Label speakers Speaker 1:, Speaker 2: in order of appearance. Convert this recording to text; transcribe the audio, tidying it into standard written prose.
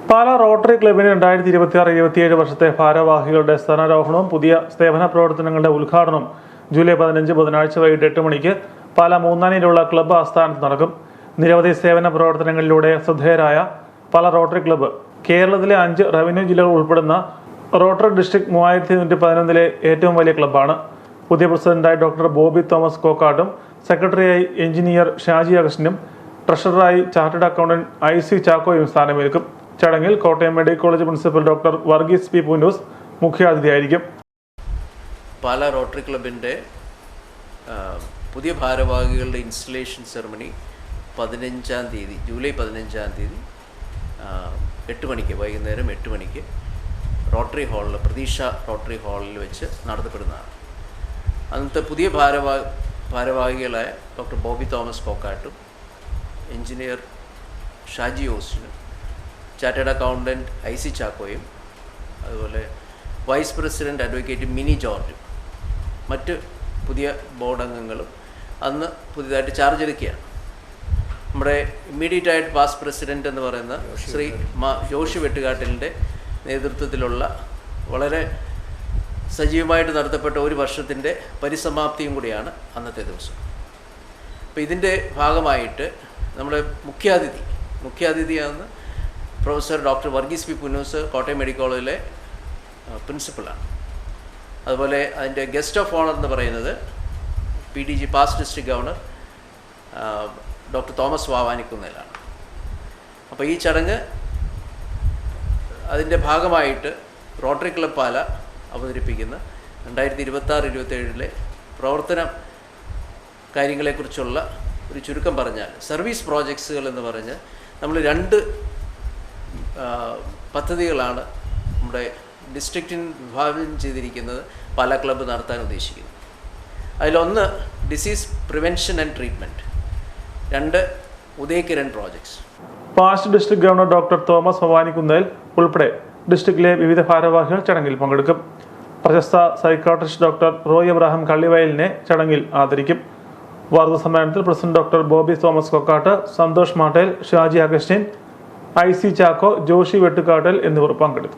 Speaker 1: Pala rotary ക്ലബിന് 2026-27 വർഷത്തെ ഭാരവാഹികളുടെ സ്ഥാനാരോഹണവും പുതിയ സേവന പ്രവർത്തനങ്ങളുടെ ഉദ്ഘാടനവും ജൂലൈ 15 ബുധനാഴ്ച വൈകിട്ട് 8 മണിക്ക് പാലാ മൂന്നാനിയിലുള്ള ക്ലബ്ബ് ആസ്ഥാനത്ത് നടക്കും. നിരവധി സേവന പ്രവർത്തനങ്ങളിലൂടെ ശ്രദ്ധേയരായ പാലാ റോട്ടറി ക്ലബ്ബ് കേരളത്തിലെ 5 റവന്യൂ ജില്ലകൾ ഉൾപ്പെടുന്ന റോട്ടറി ഡിസ്ട്രിക്ട് 3111 ഏറ്റവും വലിയ ക്ലബ്ബാണ്. പുതിയ പ്രസിഡന്റായി ഡോക്ടർ ബോബി തോമസ് കോക്കാട്ടും, സെക്രട്ടറിയായി എഞ്ചിനീയർ ഷാജി അഗസ്റ്റിനും, ട്രഷററായി ചാർട്ടേഡ് അക്കൗണ്ടന്റ് IC ചാക്കോയും സ്ഥാനമേൽക്കും. ചടങ്ങിൽ Kottayam medical college principal doctor Varghese P Punnoose മുഖ്യാതിഥിയായിരിക്കും.
Speaker 2: പാലാ റോട്ടറി ക്ലബിൻ്റെ പുതിയ ഭാരവാഹികളുടെ ഇൻസ്റ്റലേഷൻ സെറമണി 15-ാം തീയതി, ജൂലൈ 15-ാം തീയതി 8 മണിക്ക്, വൈകുന്നേരം 8 മണിക്ക് റോട്ടറി ഹാളിൽ, പ്രതീക്ഷ റോട്ടറി ഹാളിൽ വെച്ച് നടത്തപ്പെടുന്നതാണ്. അന്നത്തെ പുതിയ ഭാരവാഹികളായ ഡോക്ടർ ബോബി തോമസ് കോക്കാട്ടും, എഞ്ചിനീയർ ഷാജി ഓസ്റ്റിനും, ചാർട്ടേഡ് അക്കൗണ്ടൻറ്റ് IC ചാക്കോയും, അതുപോലെ വൈസ് പ്രസിഡൻറ്റ് അഡ്വക്കേറ്റ് മിനി ജോർജും മറ്റ് പുതിയ ബോർഡ് അംഗങ്ങളും അന്ന് പുതിയതായിട്ട് ചാർജ് എടുക്കുകയാണ്. നമ്മുടെ ഇമ്മീഡിയറ്റ് ആയിട്ട് പാസ്റ്റ് പ്രസിഡൻറ്റ് എന്ന് പറയുന്ന ശ്രീ ജോഷി വെട്ടുകാട്ടിലിൻ്റെ നേതൃത്വത്തിലുള്ള വളരെ സജീവമായിട്ട് നടത്തപ്പെട്ട ഒരു വർഷത്തിൻ്റെ പരിസമാപ്തിയും കൂടിയാണ് അന്നത്തെ ദിവസം. അപ്പോൾ ഇതിൻ്റെ ഭാഗമായിട്ട് നമ്മുടെ മുഖ്യാതിഥിയാണെന്ന് professor doctor Varghese P Punnoose, Kottayam medical കോളേജിലെ പ്രിൻസിപ്പളാണ്. അതുപോലെ അതിൻ്റെ ഗസ്റ്റ് ഓഫ് ഓണർ എന്ന് പറയുന്നത് PDG past district governor doctor Thomas വാവാനിക്കുന്നേലാണ്. അപ്പോൾ ഈ ചടങ്ങ് അതിൻ്റെ ഭാഗമായിട്ട് റോട്ടറി ക്ലബ് പാല അവതരിപ്പിക്കുന്ന 2026-27 പ്രവർത്തന കാര്യങ്ങളെക്കുറിച്ചുള്ള ഒരു ചുരുക്കം പറഞ്ഞാൽ, സർവീസ് പ്രോജക്ട്സുകൾ എന്ന് പറഞ്ഞ് നമ്മൾ 2 പദ്ധതികളാണ് നമ്മുടെ ഡിസ്ട്രിക്റ്റിന് വിഭാവനം ചെയ്തിരിക്കുന്നത് പാലാ ക്ലബ്ബ് നടത്താൻ ഉദ്ദേശിക്കുന്നത്. അതിലൊന്ന് disease prevention and treatment, 2 Udayakiran projects.
Speaker 1: Past district governor doctor Thomas Bhavanikkunnel ഉൾപ്പെടെ ഡിസ്ട്രിക്റ്റിലെ വിവിധ ഭാരവാഹികൾ ചടങ്ങിൽ പങ്കെടുക്കും. പ്രശസ്ത സൈക്കാട്രിസ്റ്റ് ഡോക്ടർ റോയ് എബ്രഹാം കള്ളിവയലിനെ ചടങ്ങിൽ ആദരിക്കും. വാർത്താ സമ്മേളനത്തിൽ president doctor Bobby Thomas Kokkatt, Santhosh Mattel, Shaji Augustine, IC Chacko, Joshy Vettukattal എന്നിവർ പങ്കെടുത്തു.